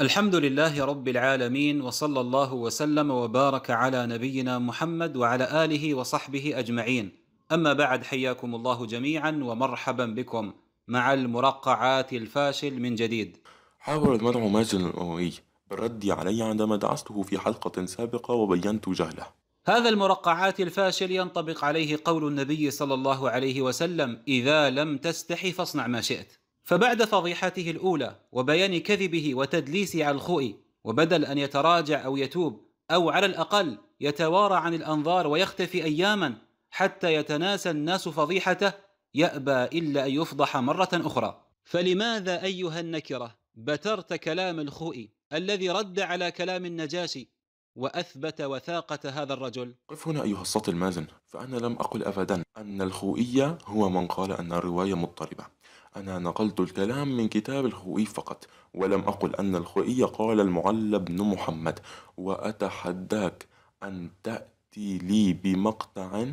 الحمد لله رب العالمين، وصلى الله وسلم وبارك على نبينا محمد وعلى آله وصحبه أجمعين. أما بعد، حياكم الله جميعا ومرحبا بكم مع المرقعات الفاشل من جديد. حاول المدعو ماجد الأموي بالرد علي عندما دعسته في حلقة سابقة وبينت جهله. هذا المرقعات الفاشل ينطبق عليه قول النبي صلى الله عليه وسلم: إذا لم تستحي فاصنع ما شئت. فبعد فضيحته الأولى وبيان كذبه وتدليسه على الخوئ، وبدل أن يتراجع أو يتوب أو على الأقل يتوارى عن الأنظار ويختفي أياما حتى يتناسى الناس فضيحته، يأبى إلا أن يفضح مرة أخرى. فلماذا أيها النكرة بترت كلام الخوئ الذي رد على كلام النجاشي وأثبت وثاقة هذا الرجل؟ قف هنا أيها الساط المازن، فأنا لم أقل أبدا أن الخوئي هو من قال أن الرواية مضطربة. أنا نقلت الكلام من كتاب الخوئي فقط، ولم أقل أن الخوئي قال المعلى بن محمد. وأتحداك أن تأتي لي بمقطع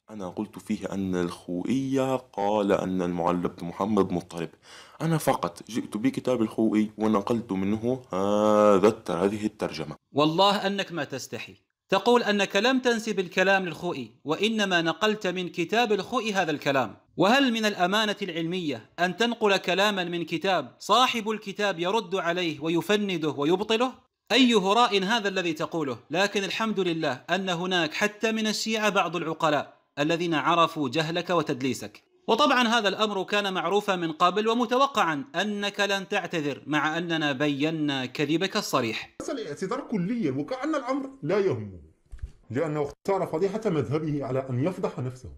أنا قلت فيه أن الخوئي قال أن المعلى بن محمد مضطرب. أنا فقط جئت بكتاب الخوئي ونقلت منه هذه الترجمة. والله أنك ما تستحي. تقول أنك لم تنسب الكلام للخوئي، وإنما نقلت من كتاب الخوئي هذا الكلام. وهل من الأمانة العلمية أن تنقل كلاما من كتاب صاحب الكتاب يرد عليه ويفنده ويبطله؟ أي هراء هذا الذي تقوله؟ لكن الحمد لله أن هناك حتى من الشيعة بعض العقلاء الذين عرفوا جهلك وتدليسك. وطبعا هذا الأمر كان معروفا من قبل ومتوقعا أنك لن تعتذر، مع أننا بينا كذبك الصريح. حصل اعتذار كليا وكأن الأمر لا يهمه، لأنه اختار فضيحة مذهبه على أن يفضح نفسه.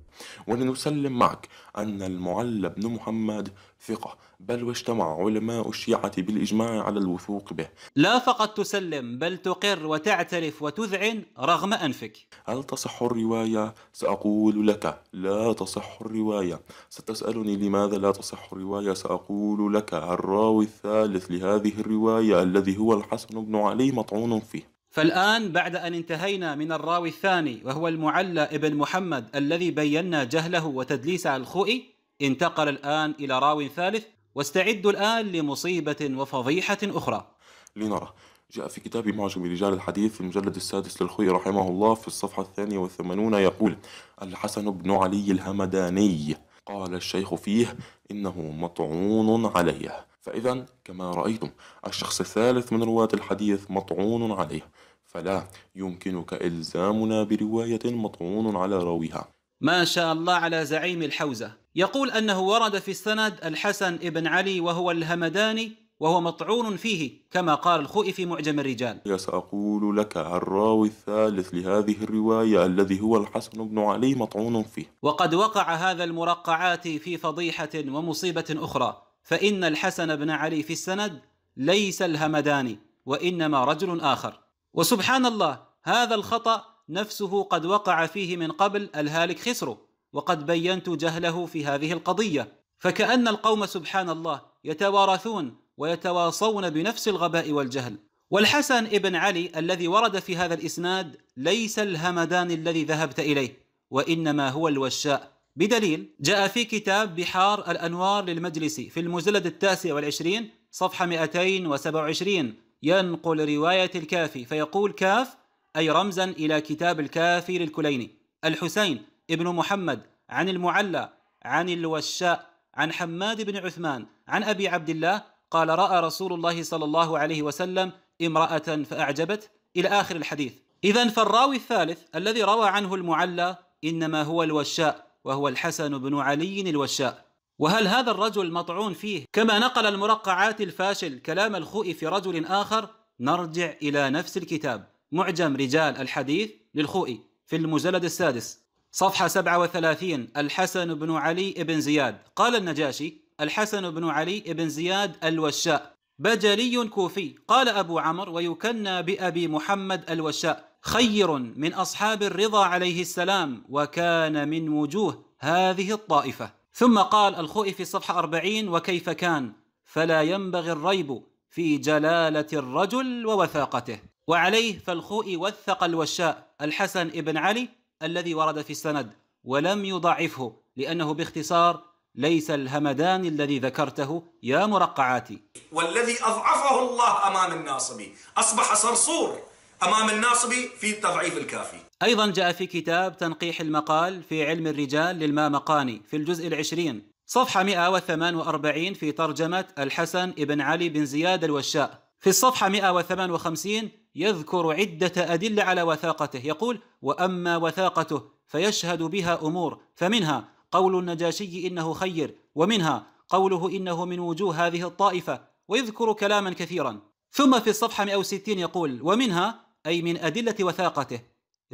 ولنسلم معك أن المعلى بن محمد ثقة، بل واجتمع علماء الشيعة بالإجماع على الوثوق به. لا فقط تسلم، بل تقر وتعترف وتذعن رغم أنفك. هل تصح الرواية؟ سأقول لك لا تصح الرواية. ستسألني لماذا لا تصح الرواية؟ سأقول لك الراوي الثالث لهذه الرواية الذي هو الحسن بن علي مطعون فيه. فالآن بعد أن انتهينا من الراوي الثاني وهو المعلى ابن محمد الذي بينا جهله وتدليس على الخوئي، انتقل الآن إلى راوي ثالث، واستعدوا الآن لمصيبة وفضيحة أخرى. لنرى. جاء في كتاب معجم رجال الحديث في المجلد السادس للخوئي رحمه الله في الصفحة 82 يقول: الحسن بن علي الهمداني قال الشيخ فيه إنه مطعون عليه. فإذا كما رأيتم الشخص الثالث من رواة الحديث مطعون عليه، فلا يمكنك إلزامنا برواية مطعون على راويها. ما شاء الله على زعيم الحوزة. يقول أنه ورد في السند الحسن ابن علي وهو الهمداني وهو مطعون فيه كما قال الخوئي في معجم الرجال. سأقول لك الراوي الثالث لهذه الرواية الذي هو الحسن بن علي مطعون فيه. وقد وقع هذا المرقعات في فضيحة ومصيبة أخرى، فإن الحسن بن علي في السند ليس الهمداني وإنما رجل آخر. وسبحان الله، هذا الخطأ نفسه قد وقع فيه من قبل الهالك خسرو، وقد بينت جهله في هذه القضية. فكأن القوم سبحان الله يتوارثون ويتواصون بنفس الغباء والجهل. والحسن ابن علي الذي ورد في هذا الإسناد ليس الهمداني الذي ذهبت إليه، وإنما هو الوشاء، بدليل جاء في كتاب بحار الأنوار للمجلسي في المجلد 29 صفحة 227 ينقل رواية الكافي فيقول: كاف أي رمزا إلى كتاب الكافي للكليني، الحسين ابن محمد عن المعلى عن الوشاء عن حماد بن عثمان عن أبي عبد الله قال: رأى رسول الله صلى الله عليه وسلم امرأة فأعجبت، إلى آخر الحديث. إذن فالراوي الثالث الذي روى عنه المعلى إنما هو الوشاء، وهو الحسن بن علي الوشاء. وهل هذا الرجل مطعون فيه كما نقل المرقعات الفاشل كلام الخوئي في رجل آخر؟ نرجع إلى نفس الكتاب معجم رجال الحديث للخوئي في المجلد السادس صفحة 37: الحسن بن علي بن زياد قال النجاشي: الحسن بن علي بن زياد الوشاء بجلي كوفي، قال أبو عمرو ويكنى بأبي محمد الوشاء، خير من أصحاب الرضا عليه السلام، وكان من وجوه هذه الطائفة. ثم قال الخوئي في الصفحة 40: وكيف كان، فلا ينبغي الريب في جلالة الرجل ووثاقته. وعليه فالخوئي وثق الوشاء الحسن ابن علي الذي ورد في السند ولم يضعفه، لأنه باختصار ليس الهمدان الذي ذكرته يا مرقعاتي. والذي أضعفه الله أمام الناصبي أصبح صرصور أمام الناصبي في تضعيف الكافي. أيضا جاء في كتاب تنقيح المقال في علم الرجال للمامقاني في الجزء 20 صفحة 148 في ترجمة الحسن بن علي بن زياد الوشاء. في الصفحة 158 يذكر عدة أدلة على وثاقته، يقول: وأما وثاقته فيشهد بها أمور، فمنها قول النجاشي إنه خير، ومنها قوله إنه من وجوه هذه الطائفة، ويذكر كلاما كثيرا. ثم في الصفحة 160 يقول: ومنها أي من أدلة وثاقته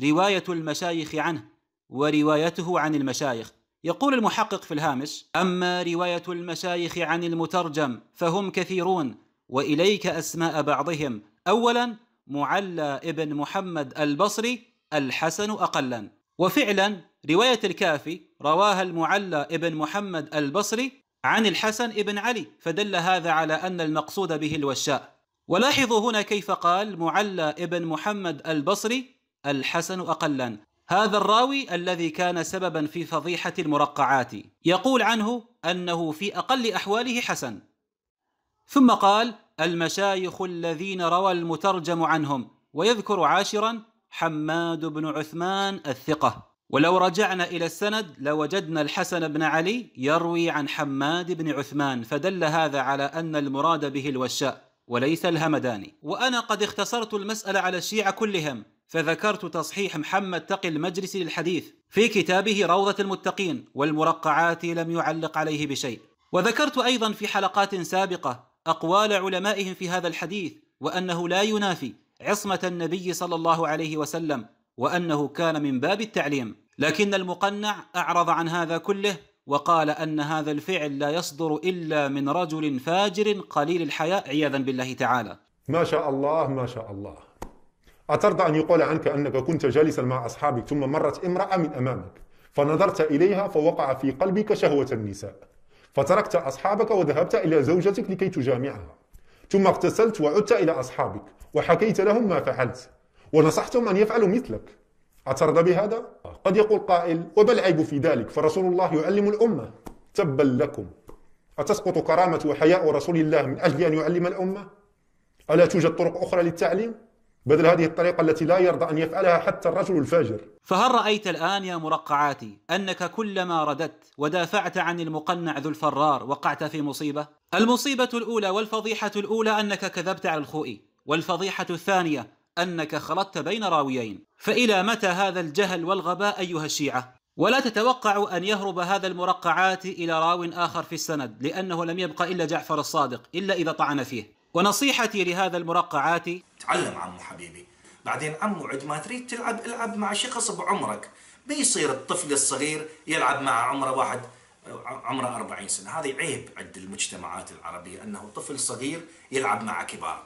رواية المشايخ عنه وروايته عن المشايخ. يقول المحقق في الهامش: أما رواية المشايخ عن المترجم فهم كثيرون، وإليك أسماء بعضهم. أولا معلى ابن محمد البصري، الحسن أقلا. وفعلا رواية الكافي رواها المعلى ابن محمد البصري عن الحسن ابن علي، فدل هذا على أن المقصود به الوشاء. ولاحظوا هنا كيف قال معلى ابن محمد البصري الحسن أقلا، هذا الراوي الذي كان سببا في فضيحة المرقعات، يقول عنه أنه في أقل أحواله حسن. ثم قال: المشايخ الذين روى المترجم عنهم، ويذكر عاشرا حماد بن عثمان الثقة. ولو رجعنا إلى السند لوجدنا الحسن بن علي يروي عن حماد بن عثمان، فدل هذا على أن المراد به الوشاء وليس الهمداني. وأنا قد اختصرت المسألة على الشيعة كلهم، فذكرت تصحيح محمد تقي المجلسي للحديث في كتابه روضة المتقين، والمرقعات لم يعلق عليه بشيء. وذكرت أيضا في حلقات سابقة أقوال علمائهم في هذا الحديث، وأنه لا ينافي عصمة النبي صلى الله عليه وسلم، وأنه كان من باب التعليم. لكن المقنع أعرض عن هذا كله، وقال أن هذا الفعل لا يصدر إلا من رجل فاجر قليل الحياء عياذا بالله تعالى. ما شاء الله ما شاء الله. أترضى أن يقال عنك أنك كنت جالسا مع أصحابك ثم مرت امرأة من أمامك فنظرت إليها فوقع في قلبك شهوة النساء، فتركت أصحابك وذهبت إلى زوجتك لكي تجامعها، ثم اغتسلت وعدت إلى أصحابك وحكيت لهم ما فعلت ونصحتهم أن يفعلوا مثلك، أترضى بهذا؟ قد يقول قائل: وما العيب في ذلك؟ فرسول الله يعلم الأمة. تبا لكم، أتسقط كرامة وحياء رسول الله من أجل أن يعلم الأمة؟ ألا توجد طرق أخرى للتعليم بدل هذه الطريقة التي لا يرضى أن يفعلها حتى الرجل الفاجر؟ فهل رأيت الآن يا مرقعاتي أنك كلما رددت ودافعت عن المقنع ذو الفرار وقعت في مصيبة؟ المصيبة الأولى والفضيحة الأولى أنك كذبت على الخوئي، والفضيحة الثانية أنك خلطت بين راويين. فإلى متى هذا الجهل والغباء أيها الشيعة؟ ولا تتوقعوا أن يهرب هذا المرقعات إلى راو آخر في السند، لأنه لم يبق إلا جعفر الصادق إلا إذا طعن فيه. ونصيحتي لهذا المرقعات: تعلم عمو حبيبي، بعدين عمو عد ما تريد تلعب العب مع شخص بعمرك، بيصير الطفل الصغير يلعب مع عمره واحد عمره 40 سنة. هذه عيب عند المجتمعات العربية أنه طفل صغير يلعب مع كبار.